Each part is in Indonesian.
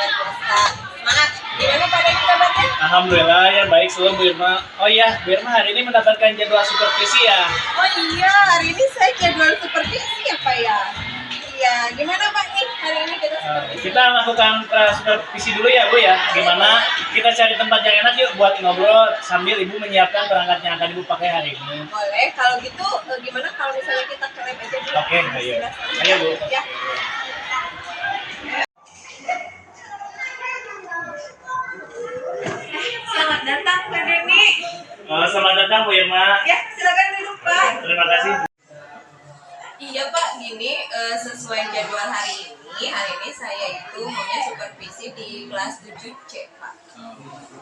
biasa. Semangat. Gimana Pak Denny kabarnya? Alhamdulillah ya baik selalu Bu Irma. Oh iya, Bu Irma hari ini mendapatkan jadwal supervisi ya. Oh iya, hari ini saya jadwal supervisi ya Pak ya. Iya, gimana Pak nih hari ini kita supervisi? Kita lakukan supervisi dulu ya Bu ya. Gimana? Kita cari tempat yang enak yuk buat ngobrol sambil Ibu menyiapkan perangkat yang akan Ibu pakai hari ini. Boleh, kalau gitu gimana kalau misalnya kita ke lab aja dulu? Oke, ayo. Ayo Bu. Ya. Selamat datang Pak Denny. Selamat datang Bu Irma. Ya, silakan duduk Pak. Terima kasih. Iya Pak, gini sesuai jadwal hari ini saya itu maunya supervisi di kelas 7C Pak.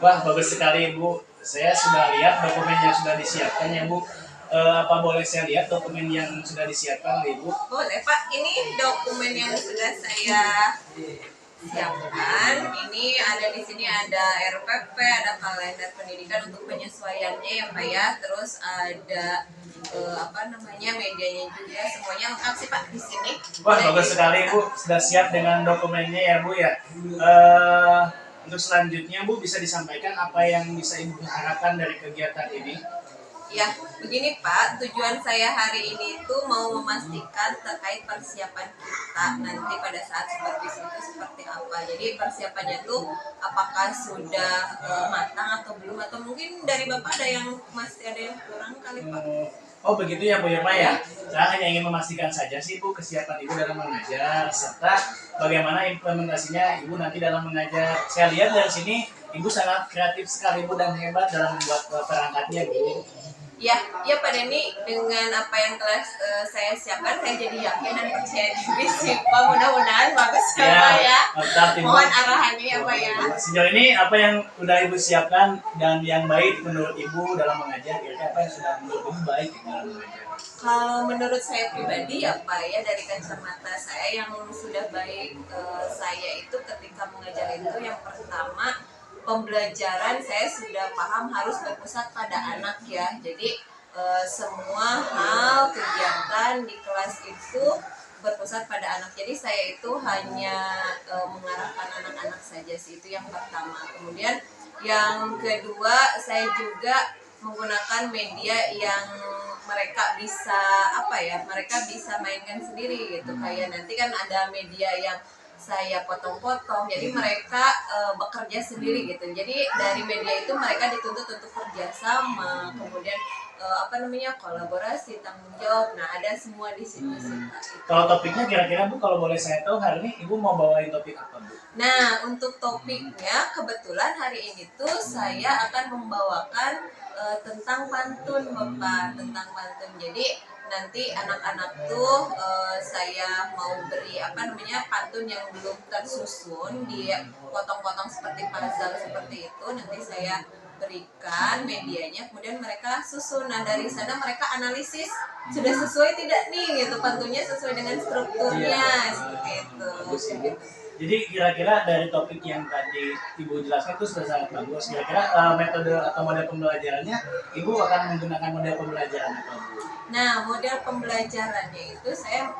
Wah, bagus sekali Bu. Saya sudah lihat dokumen yang sudah disiapkan ya Bu. Apa boleh saya lihat dokumen yang sudah disiapkan Ibu? Boleh Pak, ini dokumen yang sudah saya siapkan. Ini ada di sini ada RPP, ada kalender pendidikan untuk penyesuaiannya ya Pak ya. Terus ada medianya juga, semuanya lengkap sih Pak di sini. Wah, bagus sekali Bu. Sudah siap dengan dokumennya ya Bu ya. Untuk selanjutnya Bu bisa disampaikan apa yang bisa Ibu harapkan dari kegiatan ini? Ya, begini Pak, tujuan saya hari ini itu mau memastikan terkait persiapan kita nanti pada saat supervisi itu seperti apa. Jadi persiapannya tuh apakah sudah matang atau belum, atau mungkin dari Bapak ada yang masih ada yang kurang kali Pak? Oh begitu ya Bu Irma ya. Saya hanya ingin memastikan saja sih Bu kesiapan Ibu dalam mengajar serta bagaimana implementasinya Ibu nanti dalam mengajar. Saya lihat dari sini Ibu sangat kreatif sekali Bu dan hebat dalam membuat perangkatnya Bu. Ya Pak Denny, dengan apa yang telah saya siapkan, saya jadi yakin dan percaya diri sih Pak. Mudah-mudahan bagus ya Pak ya. Mohon arahannya ya Pak ya. Sejauh ini apa yang sudah Ibu siapkan dan yang baik menurut Ibu dalam mengajar? Kira-kira apa yang sudah menurut Ibu baik dalam mengajar? Kalau menurut saya pribadi ya Pak ya, dari kacamata saya yang sudah baik, saya itu ketika mengajar itu yang pertama, pembelajaran saya sudah paham harus berpusat pada anak ya. Jadi semua hal kegiatan di kelas itu berpusat pada anak. Jadi saya itu hanya mengarahkan anak-anak saja sih, itu yang pertama. Kemudian yang kedua, saya juga menggunakan media yang mereka bisa mereka bisa mainkan sendiri gitu. Kayak nanti kan ada media yang saya potong-potong, jadi mereka bekerja sendiri gitu. Jadi dari media itu mereka dituntut untuk kerjasama, kemudian kolaborasi, tanggung jawab. Nah, ada semua di situ sih Pak. Kalau topiknya kira-kira Bu, kalau boleh saya tahu hari ini Ibu mau bawain topik apa Bu? Nah, untuk topiknya kebetulan hari ini tuh saya akan membawakan tentang pantun Bapak, tentang pantun. Jadi nanti anak-anak tuh saya mau beri pantun yang belum tersusun, dia potong-potong seperti puzzle seperti itu. Nanti saya berikan medianya, kemudian mereka susun. Nah, dari sana mereka analisis sudah sesuai tidak nih gitu, pantunnya sesuai dengan strukturnya seperti itu. Jadi kira-kira dari topik yang tadi Ibu jelaskan itu sudah sangat bagus. Kira-kira metode atau model pembelajarannya Ibu akan menggunakan model pembelajaran apa Bu? Nah, model pembelajarannya itu saya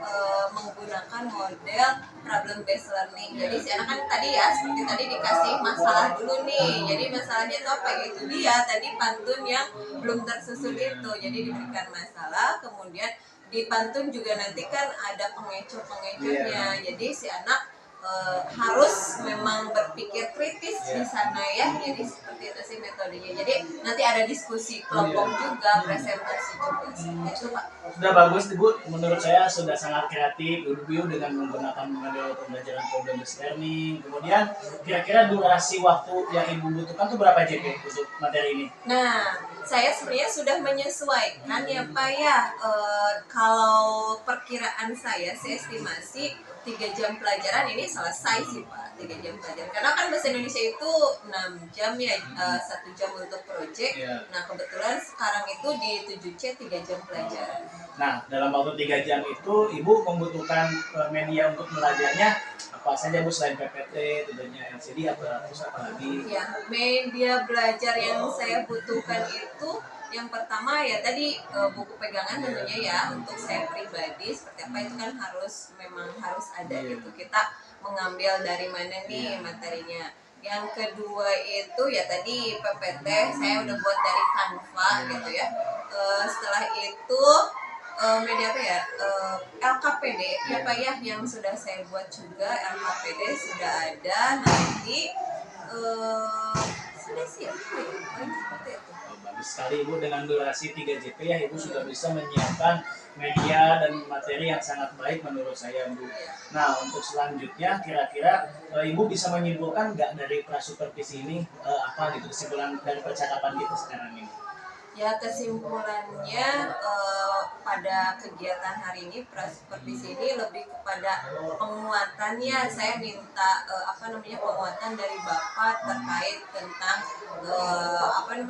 menggunakan model problem based learning. Jadi si anak kan tadi ya, seperti tadi dikasih masalah dulu nih. Jadi masalahnya itu apa? Itu dia tadi pantun yang belum tersusun itu. Jadi diberikan masalah, kemudian di pantun juga nanti kan ada pengecoh-pengecohnya. Jadi si anak harus memang berpikir kritis di sana ya. Jadi seperti itu sih metodenya. Jadi nanti ada diskusi kelompok juga, presentasi juga. Itu Pak. Sudah bagus Bu, menurut saya sudah sangat kreatif Ibu dengan menggunakan model pembelajaran problem based learning. Kemudian kira-kira durasi waktu yang Ibu butuhkan itu berapa JP untuk materi ini? Nah, saya sebenarnya sudah menyesuaikan ya Pak ya. Kalau perkiraan saya estimasi 3 jam pelajaran ini selesai sih Pak. 3 jam pelajaran, karena kan bahasa Indonesia itu 6 jam ya, 1 jam untuk proyek. Nah, kebetulan sekarang itu di 7C 3 jam pelajaran. Nah, dalam waktu 3 jam itu Ibu membutuhkan media untuk belajarnya apa saja Bu, selain PPT, tentunya LCD terus apa lagi? Ya, media belajar yang saya butuhkan itu yang pertama ya tadi buku pegangan tentunya ya, untuk saya pribadi seperti apa itu kan memang harus ada gitu. Kita mengambil dari mana nih materinya. Yang kedua itu ya tadi PPT saya udah buat dari Canva gitu ya. Setelah itu media apa ya, LKPD ya Pak ya, yang sudah saya buat juga. LKPD sudah ada, nanti sudah siap paling seperti itu. Bagus sekali Ibu, dengan durasi 3 JP ya Ibu sudah bisa menyiapkan media dan materi yang sangat baik menurut saya Bu. Nah untuk selanjutnya kira-kira Ibu bisa menyimpulkan nggak dari prasupervisi ini apa gitu kesimpulan dari percakapan kita sekarang ini? Ya kesimpulannya pada kegiatan hari ini prasupervisi ini lebih kepada penguatannya. Saya minta penguatan dari Bapak terkait tentang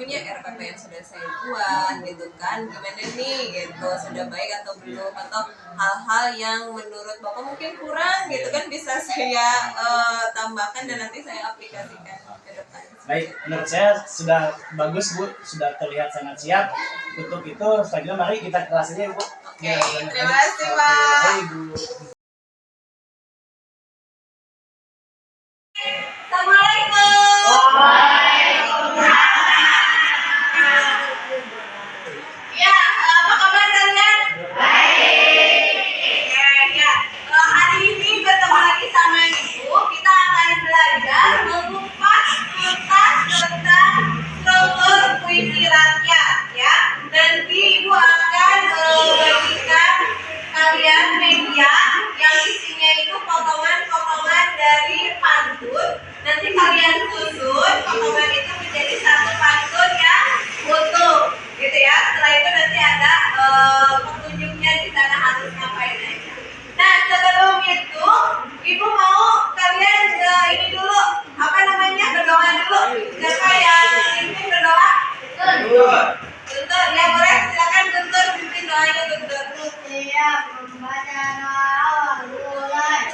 RPP yang sudah saya buat gitu kan, gimana nih gitu, sudah baik atau belum, atau hal-hal yang menurut Bapak mungkin kurang gitu kan, bisa saya tambahkan dan nanti saya aplikasikan ke depan. Baik, menurut saya sudah bagus Bu, sudah terlihat sangat siap. Untuk itu selanjutnya mari kita kelas aja Bu. Oke, terima kasih Pak. Baik Bu. Assalamualaikum. Ya, apa kabar kalian? Ya. Hari ini bertemu lagi sama Ibu. Kita akan belajar mengupas tuntas tentang struktur puisi rakyat ya. Nanti Ibu akan bagikan kalian media yang isinya itu potongan-potongan dari pantun. Nanti kalian susun potongan itu menjadi satu pantun yang utuh gitu ya. Setelah itu nanti ada petunjuknya di sana harus ngapain aja. Nah sebelum itu Ibu mau kalian ini dulu berdoa dulu. Siapa yang ingin berdoa? Guntur ya, boleh silakan Guntur pimpin doanya Guntur. Siap membaca doa mulai.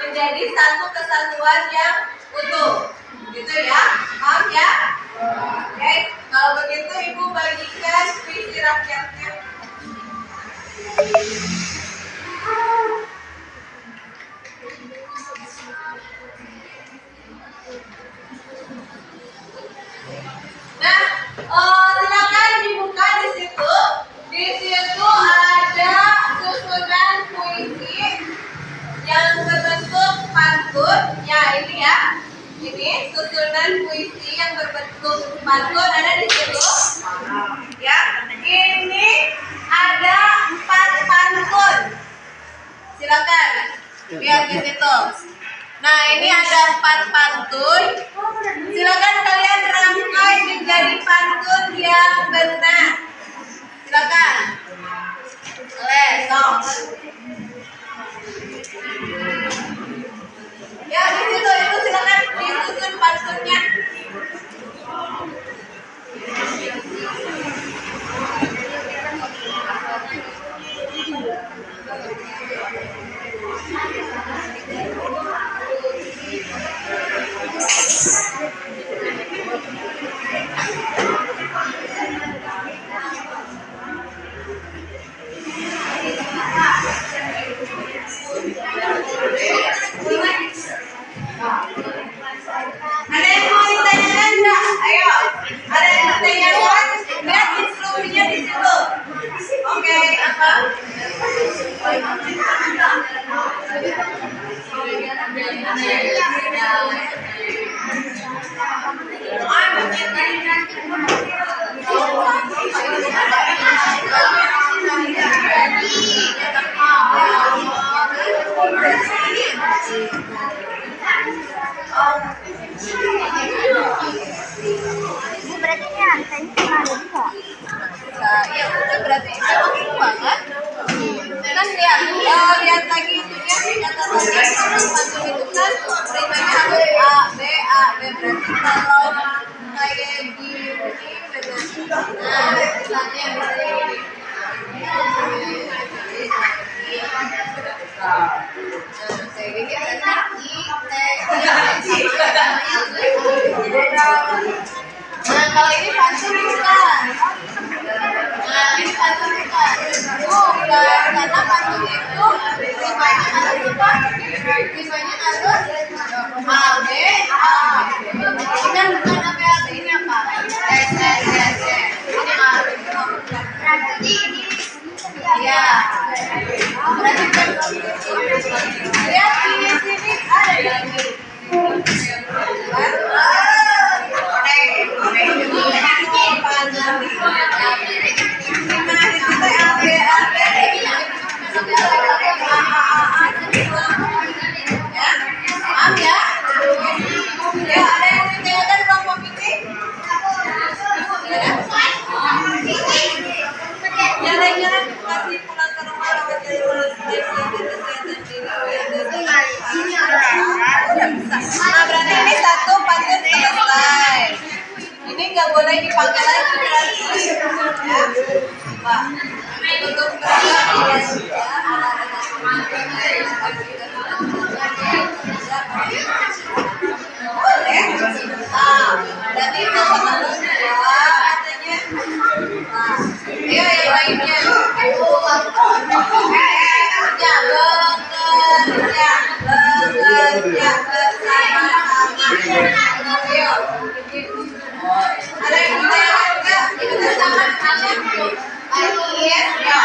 Menjadi satu kesatuan yang utuh, gitu ya, paham ya? Oke, kalau begitu Ibu bagikan puisi rakyatnya. Nah, silakan dibuka di situ. pantun ada di situ. Ya, ini ada 4 pantun. Silakan lihat di situ. Nah, ini ada 4 pantun. Silakan kalian rangkai menjadi pantun yang benar. Silakan. Sok. Ya, di situ itu silakan disusun pantunnya. Ada yang mau ditanyakan enggak? Ayo. Ada yang mau ditanyakan? Lihat instruksinya di situ. Oke, apa? Berarti ini antenya ada juga. Ya udah berarti itu banget. Kan lihat lagi itunya catatan pantun itu kan ritmenya harus A B berarti kalau kayak gini benar. Nah, misalnya begini. Kayak gini berarti Nah, kalau ini pantun bukan. Nah, ini pantun bukan. Bukan, karena pantun itu ritmenya harus apa? Ritmenya harus A, B, A. Ini kan bukan A, B, A, B. Ini apa? S, S, S, S. Ini A. Berarti ini Iya. Berarti lihat di sini ada lagi. Jalan-jalan kasih pulang ke rumah lewat jalur Nah, berarti ini 1 pantun selesai. Ini nggak boleh dipakai lagi berarti. Ya, Pak. Untuk boleh. Nah, berarti itu pantun 2 katanya. Nah, ayo yang lainnya. Bekerja bersama-sama. Ayo. Ada yang ditanyakan enggak? Itu bersama-sama. Yes, ya.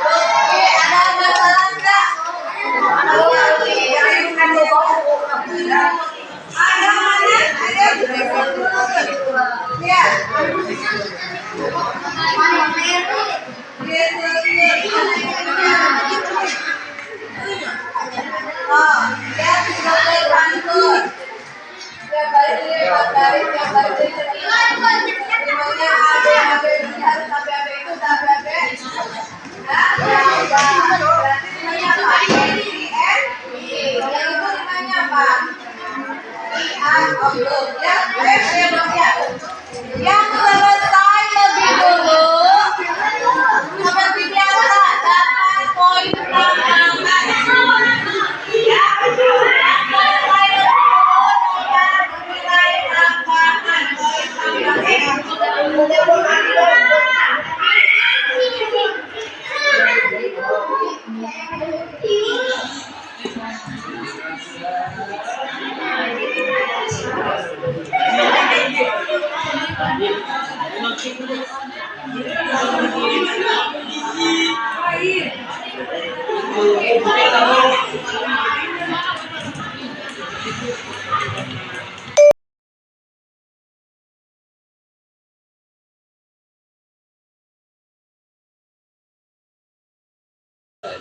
Oke, ada masalah enggak? Ada mana? Ada. Ya. Oh, ya sebagai pantun. Setiap baris dilihat baris, setiap baris dilihat. Semuanya AB harus AB itu AB. Ya, berarti namanya apa? IN. Yang itu namanya apa? IA. Oh, belum. Ya, belum ya. Yang selesai lebih dulu. Seperti biasa, dapat poin tambahan. Ya, selesai lebih dulu dapat nilai tambahan, poin tambahan.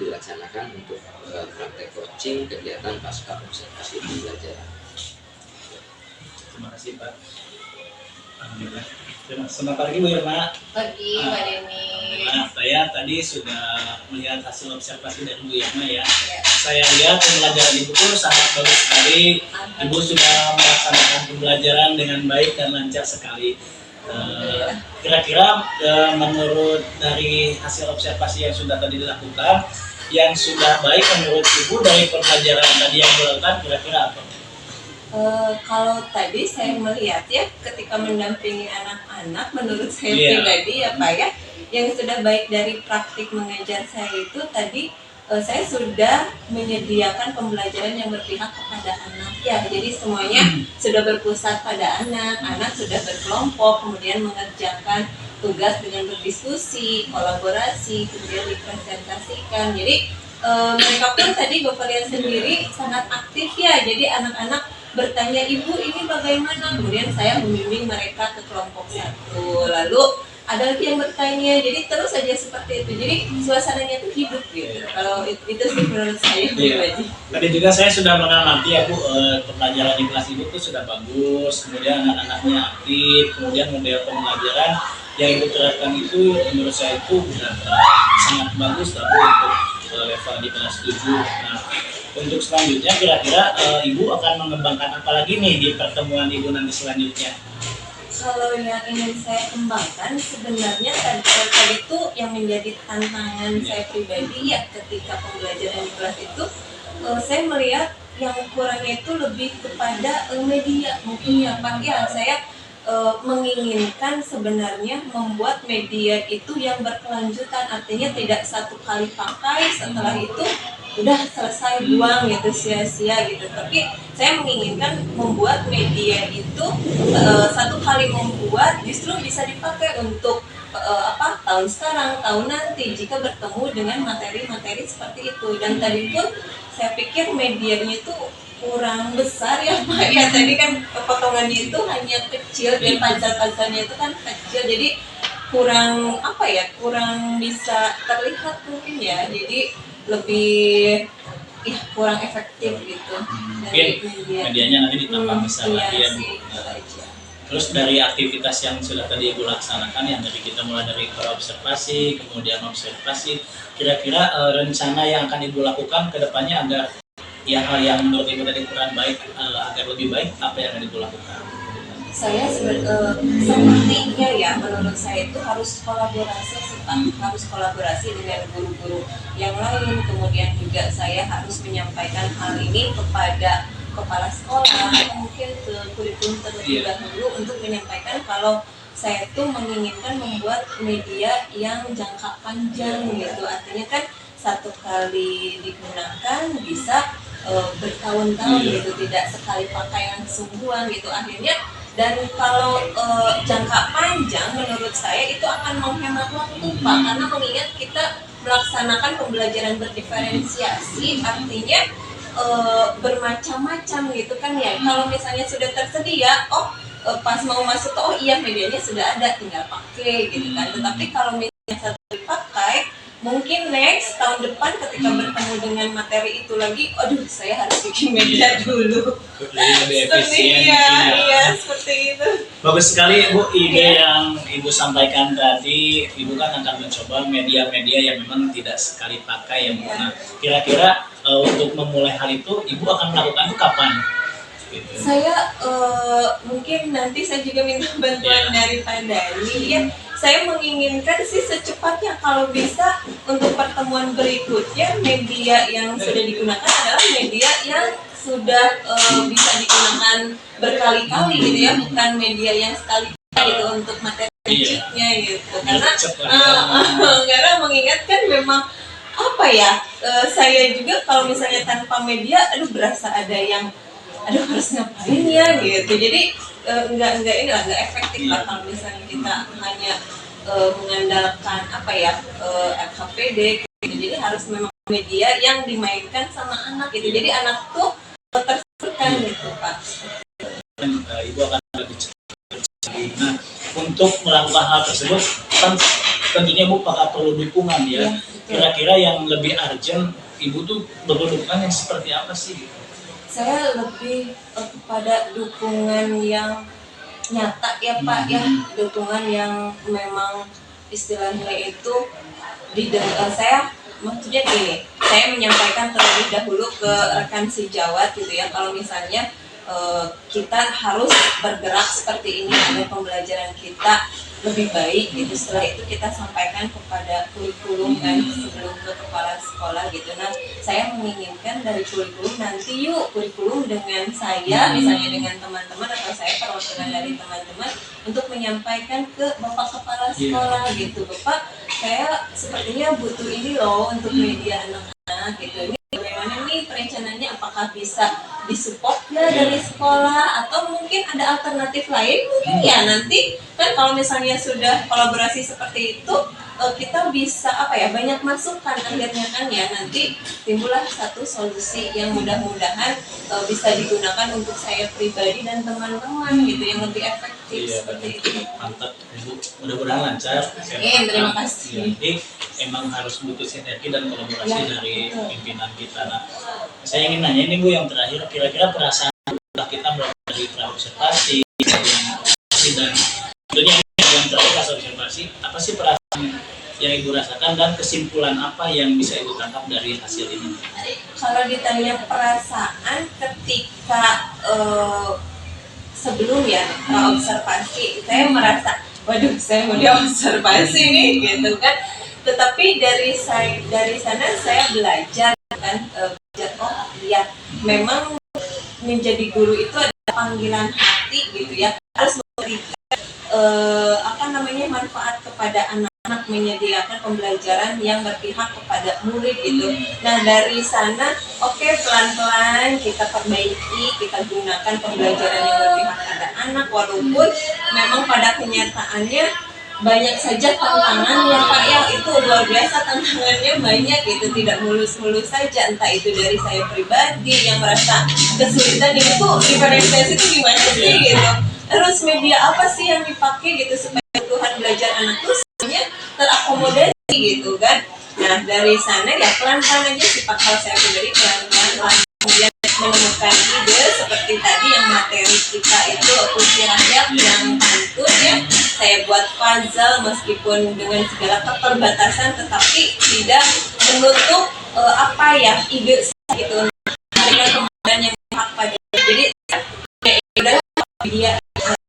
dilaksanakan untuk praktek coaching kegiatan pasca observasi pembelajaran. Terima kasih Pak. Alhamdulillah. Selamat pagi Bu Irma. Pagi Mbak Deni. Nah, saya tadi sudah melihat hasil observasi dari Bu Irma ya. Ya. Saya lihat pembelajaran Ibu tuh sangat bagus sekali. Ibu sudah melaksanakan pembelajaran dengan baik dan lancar sekali. Kira-kira menurut dari hasil observasi yang sudah tadi dilakukan, yang sudah baik menurut Ibu dari pembelajaran tadi yang dilakukan kira-kira apa? Kalau tadi saya melihat ya ketika mendampingi anak-anak, menurut saya Iya. pribadi ya Pak ya, yang sudah baik dari praktik mengajar saya itu tadi saya sudah menyediakan pembelajaran yang berpihak kepada anak ya. Jadi semuanya sudah berpusat pada anak sudah berkelompok, kemudian mengerjakan tugas dengan berdiskusi, kolaborasi, kemudian dipresentasikan. Jadi mereka pun tadi Bapak lihat sendiri sangat aktif ya. Jadi anak-anak bertanya, Ibu ini bagaimana? Kemudian saya membimbing mereka ke kelompok satu. Lalu ada lagi yang bertanya, jadi terus saja seperti itu. Jadi suasananya itu hidup gitu. Kalau itu sih menurut saya pribadi. Tadi juga saya sudah mengamati ya Bu, pembelajaran di kelas Ibu tuh sudah bagus, kemudian anak-anaknya aktif, kemudian model pembelajaran yang Ibu terapkan itu menurut saya itu sudah sangat bagus lah Bu untuk level di kelas 7. Nah, untuk selanjutnya kira-kira Ibu akan mengembangkan apa lagi nih di pertemuan Ibu nanti selanjutnya? Kalau yang ingin saya kembangkan sebenarnya tadi itu yang menjadi tantangan saya pribadi ya ketika pembelajaran di kelas itu saya melihat yang kurangnya itu lebih kepada media mungkin ya Pak ya. Saya menginginkan sebenarnya membuat media itu yang berkelanjutan, artinya tidak satu kali pakai setelah itu udah selesai buang gitu sia-sia gitu. Tapi saya menginginkan membuat media itu satu kali membuat justru bisa dipakai untuk tahun sekarang, tahun nanti jika bertemu dengan materi-materi seperti itu. Dan tadi pun saya pikir medianya itu kurang besar ya Pak ya. Tadi kan potongannya itu hanya kecil dan pancal-pancalnya itu kan kecil, jadi kurang kurang bisa terlihat mungkin ya. Jadi lebih kurang efektif gitu. Mungkin medianya nanti ditambah besar lagi ya Bu. Terus dari aktivitas yang sudah tadi Ibu laksanakan yang tadi kita mulai dari observasi, kemudian observasi, kira-kira rencana yang akan Ibu lakukan ke depannya agar hal yang menurut Ibu tadi kurang baik agar lebih baik, apa yang akan Ibu lakukan? Saya sepertinya ya menurut saya itu harus kolaborasi sih Pak, harus kolaborasi dengan guru-guru yang lain. Kemudian juga saya harus menyampaikan hal ini kepada kepala sekolah atau mungkin ke kurikulum terlebih dahulu untuk menyampaikan kalau saya tuh menginginkan membuat media yang jangka panjang gitu. Artinya kan satu kali digunakan bisa bertahun-tahun gitu, tidak sekali pakai langsung buang gitu akhirnya. Dan kalau jangka panjang menurut saya itu akan menghemat waktu Pak, karena mengingat kita melaksanakan pembelajaran berdiferensiasi, artinya bermacam-macam gitu kan ya. Kalau misalnya sudah tersedia, pas mau masuk iya medianya sudah ada, tinggal pakai gitu kan. Tetapi kalau misalnya satu dipakai, mungkin next tahun depan ketika bertemu dengan materi itu lagi, aduh saya harus bikin media dulu. Lebih efisien. Iya, seperti itu. Bagus sekali Bu ide yang Ibu sampaikan tadi. Ibu kan akan mencoba media-media yang memang tidak sekali pakai ya Bu. Nah, kira-kira untuk memulai hal itu Ibu akan melakukan itu kapan? Gitu. Saya mungkin nanti saya juga minta bantuan dari Pak Dani ya. Saya menginginkan sih secepatnya kalau bisa untuk pertemuan berikutnya media yang sudah digunakan adalah media yang sudah bisa digunakan berkali-kali gitu ya, bukan media yang sekali gitu untuk materi kecilnya gitu. Karena mengingat kan memang saya juga kalau misalnya tanpa media berasa ada yang harus ngapain ya gitu. Jadi nggak efektif lah kalau misalnya kita hanya mengandalkan LKPD gitu. Jadi harus memang media yang dimainkan sama anak gitu. Jadi anak tuh tersalurkan gitu Pak. Ibu akan lebih cepat. Nah, untuk melakukan hal tersebut kan tentunya Bu perlu dukungan ya. Iya, Kira-kira yang lebih urgent Ibu tuh perlu dukungan yang seperti apa sih? Saya lebih kepada dukungan yang nyata ya Pak ya, dukungan yang memang istilahnya itu saya maksudnya gini, saya menyampaikan terlebih dahulu ke rekan sejawat gitu ya, kalau misalnya kita harus bergerak seperti ini agar pembelajaran kita lebih baik gitu. Setelah itu kita sampaikan kepada kurikulum kan sebelum ke kepala sekolah gitu. Nah, saya menginginkan dari kurikulum nanti yuk kurikulum dengan saya misalnya dengan teman-teman atau saya perwakilan dari teman-teman untuk menyampaikan ke Bapak Kepala Sekolah gitu. Bapak, saya sepertinya butuh ini loh untuk media anak-anak gitu. Ini bagaimana nih perencanaannya, apakah bisa disupport ya dari sekolah atau mungkin ada alternatif lain mungkin ya nanti kan kalau misalnya sudah kolaborasi seperti itu kita bisa banyak masukan akhirnya kan ya nanti timbullah satu solusi yang mudah-mudahan bisa digunakan untuk saya pribadi dan teman-teman gitu yang lebih efektif seperti itu. Mantap Bu, mudah-mudahan lancar. Terima kasih. Jadi emang harus butuh sinergi dan kolaborasi dari pimpinan kita. Nah, saya ingin nanya ini Bu yang terakhir, kira-kira perasaan setelah kita melakukan dari praobservasi dan tentunya yang terakhir pas observasi, apa sih perasaan yang Ibu rasakan dan kesimpulan apa yang bisa Ibu tangkap dari hasil ini? Kalau ditanya perasaan ketika sebelum ya observasi, saya merasa waduh saya mau diobservasi nih gitu kan. Tetapi dari sana saya belajar kan, oh iya memang menjadi guru itu adalah panggilan hati gitu ya, harus memberikan manfaat kepada anak-anak, menyediakan pembelajaran yang berpihak kepada murid gitu. Nah dari sana pelan-pelan kita perbaiki, kita gunakan pembelajaran yang berpihak pada anak walaupun memang pada kenyataannya banyak saja tantangan ya Pak ya, itu luar biasa tantangannya banyak gitu, tidak mulus-mulus saja, entah itu dari saya pribadi yang merasa kesulitan ini tuh diferensiasi itu gimana sih gitu, terus media apa sih yang dipakai gitu supaya kebutuhan belajar anak tuh semuanya terakomodasi gitu kan. Nah dari sana ya pelan-pelan aja sih Pak, kalau saya pribadi pelan-pelan kemudian menemukan ide seperti tadi yang materi kita itu puisi rakyat yang pantun ya, saya buat puzzle meskipun dengan segala keterbatasan tetapi tidak menutup ide saya gitu memberikan pembelajaran yang berpihak pada, jadi ya dia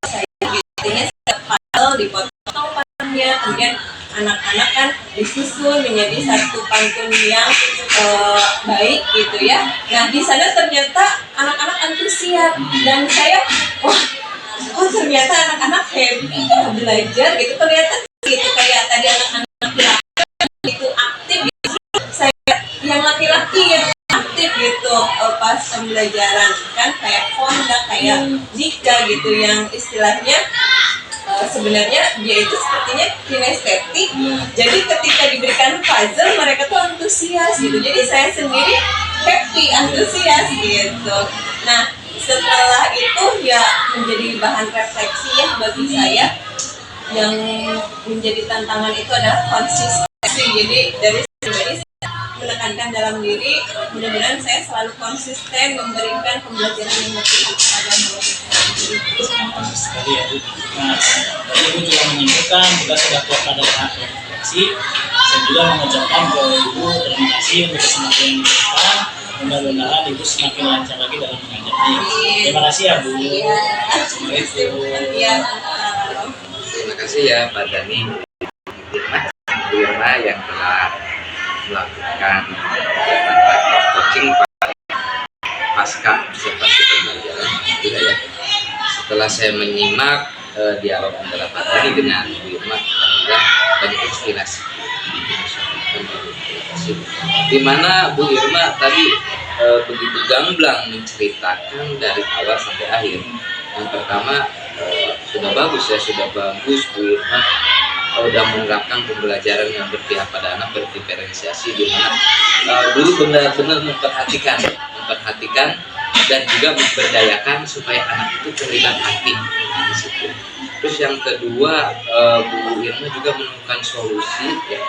saya intinya puzzle dipotong pantunnya, kemudian anak-anak kan disusun menjadi satu pantun yang baik gitu ya. Nah di sana ternyata anak-anak antusias dan saya kok ternyata anak-anak happy belajar gitu, ternyata gitu kayak tadi anak-anak itu aktif gitu, saya yang laki-laki yang aktif gitu pas pembelajaran kan kayak Fonda kayak Zika gitu yang istilahnya sebenarnya dia itu sepertinya kinestetik, jadi ketika diberikan puzzle mereka tuh antusias gitu, jadi saya sendiri happy antusias gitu. Nah setelah itu ya menjadi bahan refleksi ya bagi saya, yang menjadi tantangan itu adalah konsistensi, jadi dari pribadi menekankan dalam diri, mudah-mudahan saya selalu konsisten memberikan pembelajaran yang berpihak kepada murid. Sekali ya Bu. Nah, tadi Ibu juga menyimpulkan kita sudah pada tahap refleksi. Saya juga mengucapkan ke Ibu terima kasih untuk kesempatan yang diberikan. Mudah-mudahan Ibu semakin lancar lagi dalam mengajarnya. Terima kasih ya Bu. Terima kasih ya Pak Dani Irma yang telah melakukan kegiatan praktek coaching pasca observasi pembelajaran juga ya. Setelah saya menyimak dialog antara Pak Dani dengan Bu Irma, banyak inspirasi. Di mana Bu Irma tadi begitu gamblang menceritakan dari awal sampai akhir. Yang pertama sudah bagus Bu Irma udah menerapkan pembelajaran yang berpihak pada anak, berdiferensiasi, di mana dulu benar-benar memperhatikan dan juga memberdayakan supaya anak itu terlibat aktif di situ. Terus yang kedua, Bu Irma juga menemukan solusi ya,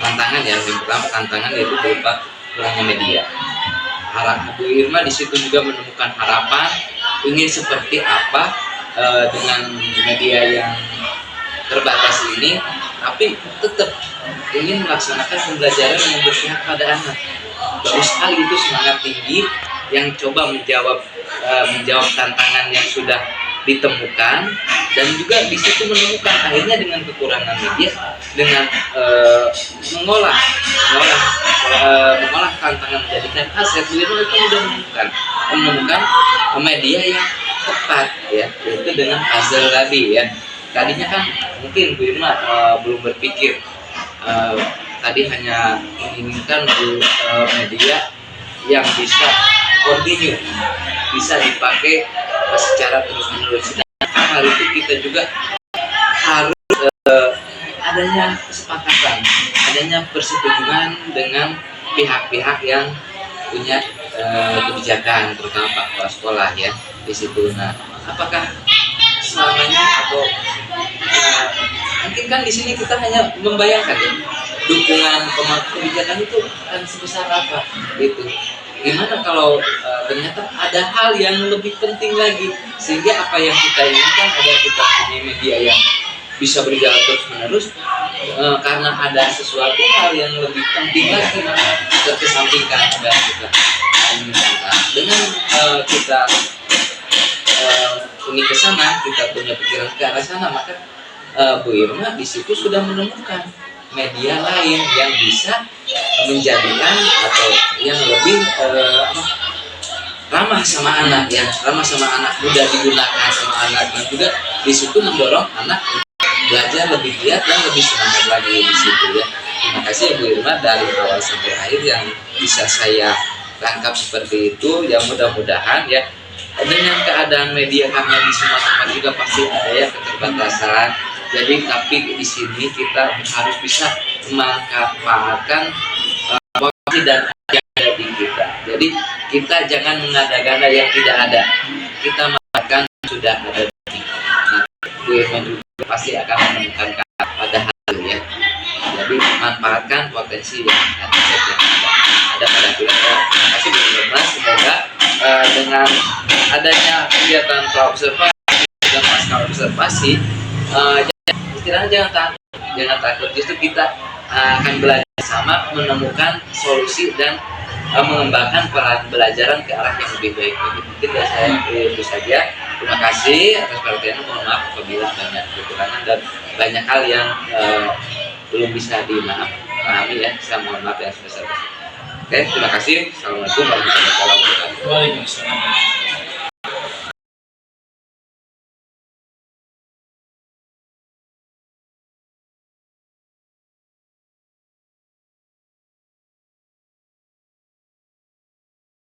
tantangan ya. Yang pertama tantangan yaitu berupa kurangnya media. Bu Irma di situ juga menemukan harapan ingin seperti apa dengan media yang terbatas ini, tapi tetap ingin melaksanakan pembelajaran yang berpihak pada anak. Bagus sekali itu, semangat tinggi yang coba menjawab tantangan yang sudah ditemukan, dan juga di situ menemukan akhirnya dengan kekurangan media, dengan mengolah tantangan menjadikan aset. Bu Irma itu sudah menemukan media yang tepat ya, yaitu dengan puzzle tadi ya. Tadinya kan mungkin Bu Irma belum berpikir, tadi hanya menginginkan media yang bisa continue, bisa dipakai secara terus-menerus. Sedangkan hal itu kita juga harus adanya kesepakatan, adanya persetujuan dengan pihak-pihak yang punya kebijakan, terutama Pak Kepala Sekolah ya di situ. Nah, apakah selamanya atau mungkin kan di sini kita hanya membayangkan ya, dukungan kebijakan itu akan sebesar apa gitu. Gimana kalau ternyata ada hal yang lebih penting lagi, sehingga apa yang kita inginkan agar kita punya media yang bisa berjalan terus menerus, karena ada sesuatu hal yang lebih penting lagi, maka terkesampingkan apa yang kita inginkan. Dengan kita ini ke sana, kita punya pikiran ke arah sana, maka Bu Irma di situ sudah menemukan media lain yang bisa menjadikan atau yang lebih ramah sama anak ya, ramah sama anak, mudah digunakan sama anak, dan juga di situ mendorong anak belajar lebih giat dan lebih semangat lagi di situ ya. Terima kasih Bu Irma, dari awal sampai akhir yang bisa saya tangkap seperti itu. Ya mudah-mudahan ya, dengan keadaan media karena di semua tempat juga pasti ada ya keterbatasan. Jadi tapi di sini kita harus bisa memanfaatkan potensi dan yang ada di kita. Jadi kita jangan mengada-gada yang tidak ada. Kita manfaatkan sudah ada di kita. Nah, Bu Irma juga pasti akan menemukan pada hal itu ya. Jadi manfaatkan potensi yang ada pada kita. Terima kasih Bu Irma. Semoga dengan adanya kegiatan praobservasi dan pasca observasi, istilahnya jangan takut, justru kita akan belajar sama, menemukan solusi dan mengembangkan pembelajaran ke arah yang lebih baik. Mungkin dari saya itu saja. Terima kasih atas perhatiannya. Mohon maaf apabila banyak kekurangan dan banyak hal yang belum bisa dipahami ya. Saya mohon maaf yang sebesar-besarnya. Oke, terima kasih. Assalamualaikum warahmatullahi wabarakatuh. Waalaikumsalam.